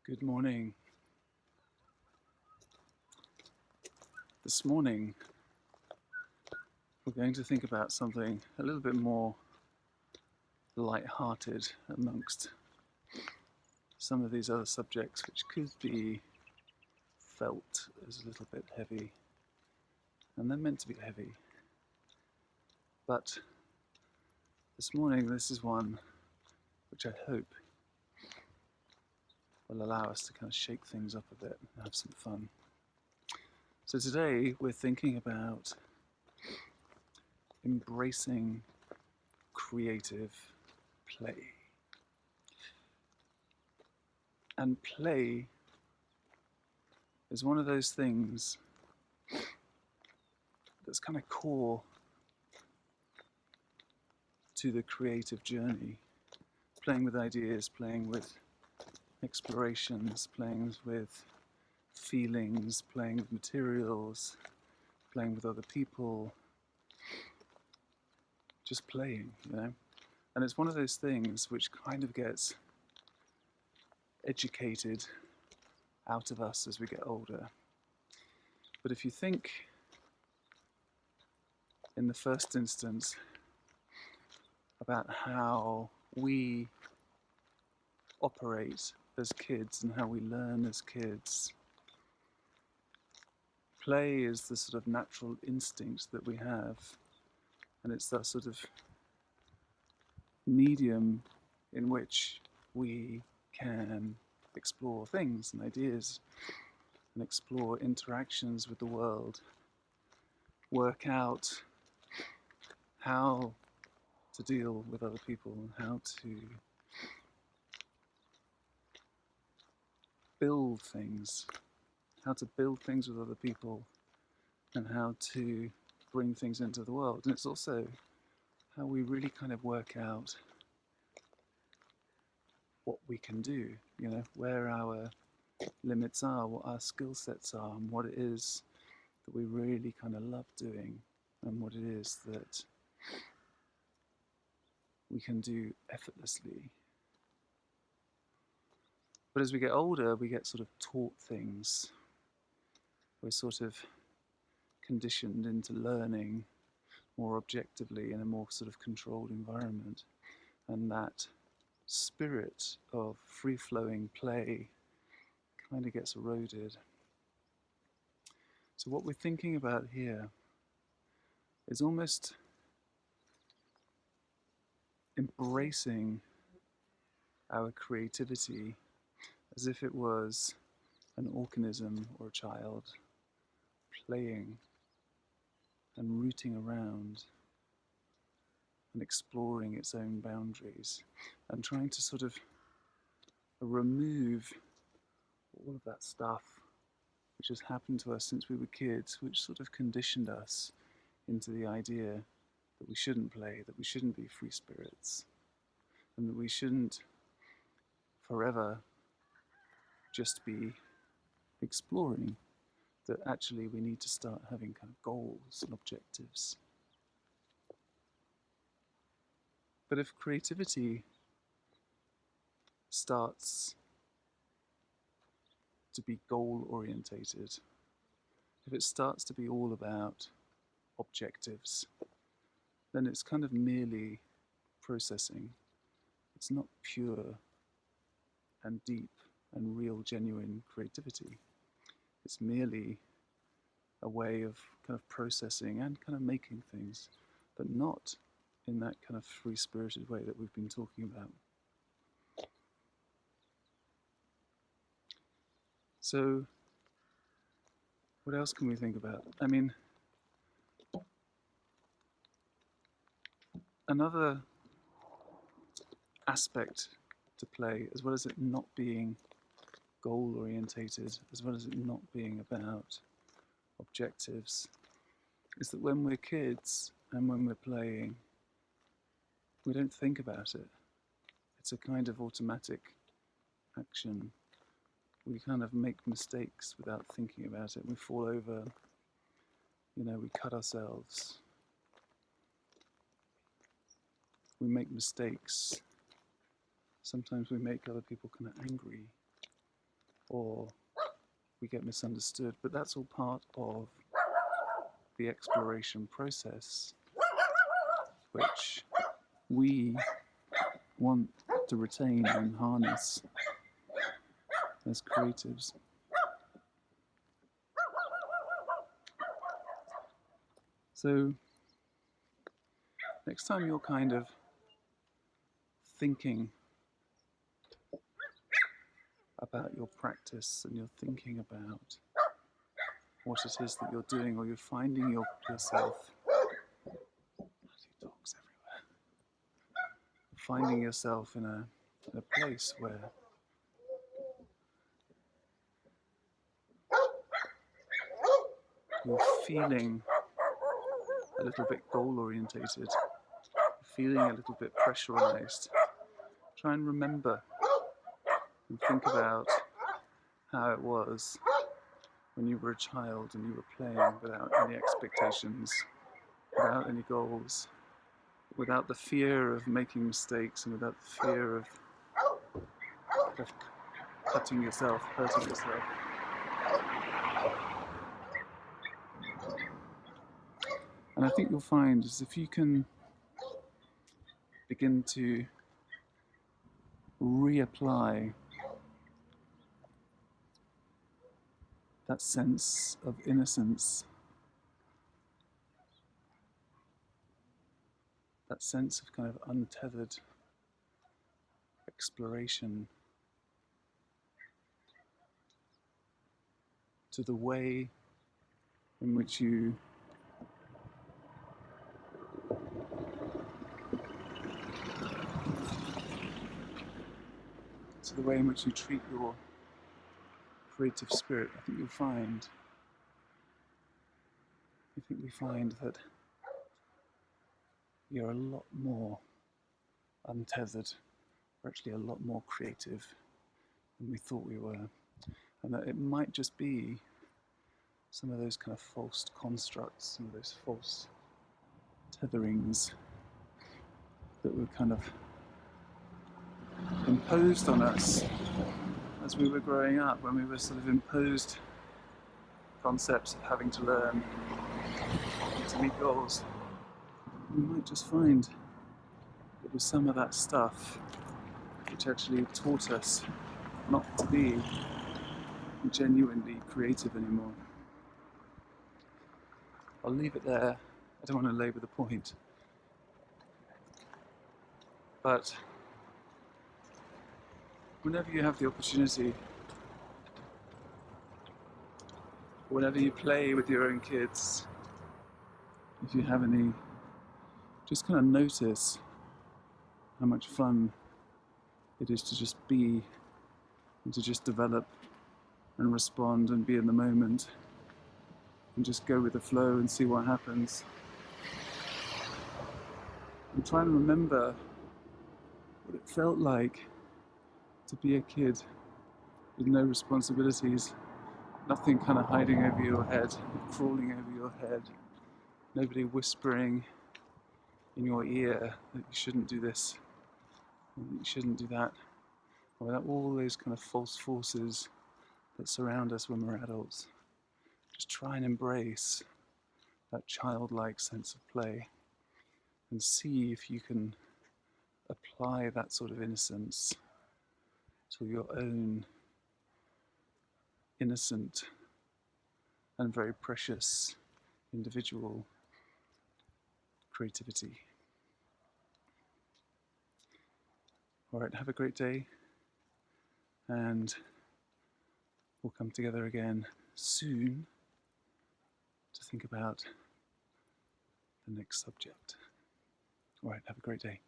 Good morning. This morning we're going to think about something a little bit more lighthearted amongst some of these other subjects which could be felt as a little bit heavy, and they're meant to be heavy. But this morning this is one which I hope will allow us to kind of shake things up a bit and have some fun. So today we're thinking about embracing creative play. And play is one of those things that's kind of core to the creative journey. Playing with ideas, playing with explorations, playing with feelings, playing with materials, playing with other people, just playing, And it's one of those things which kind of gets educated out of us as we get older. But if you think in the first instance about how we operate as kids and how we learn as kids, play is the sort of natural instinct that we have, and it's that sort of medium in which we can explore things and ideas and explore interactions with the world, work out how to deal with other people and how to build things with other people, and how to bring things into the world. And it's also how we really kind of work out what we can do, where our limits are, what our skill sets are, and what it is that we really kind of love doing, and what it is that we can do effortlessly. But as we get older, we get sort of taught things. We're sort of conditioned into learning more objectively in a more sort of controlled environment. And that spirit of free-flowing play kind of gets eroded. So what we're thinking about here is almost embracing our creativity as if it was an organism or a child playing and rooting around and exploring its own boundaries, and trying to sort of remove all of that stuff which has happened to us since we were kids, which sort of conditioned us into the idea that we shouldn't play, that we shouldn't be free spirits, and that we shouldn't forever just be exploring, that actually we need to start having kind of goals and objectives. But if creativity starts to be goal orientated, if it starts to be all about objectives, then it's kind of merely processing. It's not pure and deep and real, genuine creativity. It's merely a way of kind of processing and kind of making things, but not in that kind of free-spirited way that we've been talking about. So what else can we think about? I mean, another aspect to play, as well as it not being goal orientated, as well as it not being about objectives, is that when we're kids and when we're playing, we don't think about it. It's a kind of automatic action. We kind of make mistakes without thinking about it. We fall over, we cut ourselves. We make mistakes. Sometimes we make other people kind of angry. or we get misunderstood, but that's all part of the exploration process, which we want to retain and harness as creatives. So next time you're kind of thinking about your practice and you're thinking about what it is that you're doing, or you're finding yourself, dogs everywhere, finding yourself in a place where you're feeling a little bit goal-orientated, feeling a little bit pressurized, try and remember and think about how it was when you were a child and you were playing without any expectations, without any goals, without the fear of making mistakes and without the fear of cutting yourself, hurting yourself. And I think you'll find is if you can begin to reapply that sense of innocence, that sense of kind of untethered exploration to the way in which you treat your creative spirit, I think we find that you're a lot more untethered, we're actually a lot more creative than we thought we were. And that it might just be some of those kind of false constructs, some of those false tetherings that were kind of imposed on us as we were growing up, when we were sort of imposed concepts of having to learn to meet goals. We might just find it was some of that stuff which actually taught us not to be genuinely creative anymore. I'll leave it there. I don't want to labour the point. But whenever you have the opportunity, whenever you play with your own kids, if you have any, just kind of notice how much fun it is to just be and to just develop and respond and be in the moment and just go with the flow and see what happens. And try and remember what it felt like to be a kid with no responsibilities, nothing kind of hiding over your head, crawling over your head, nobody whispering in your ear that you shouldn't do this, and that you shouldn't do that, without all those kind of false forces that surround us when we're adults. Just try and embrace that childlike sense of play and see if you can apply that sort of innocence to your own innocent and very precious individual creativity. All right, have a great day, and we'll come together again soon to think about the next subject. All right, have a great day.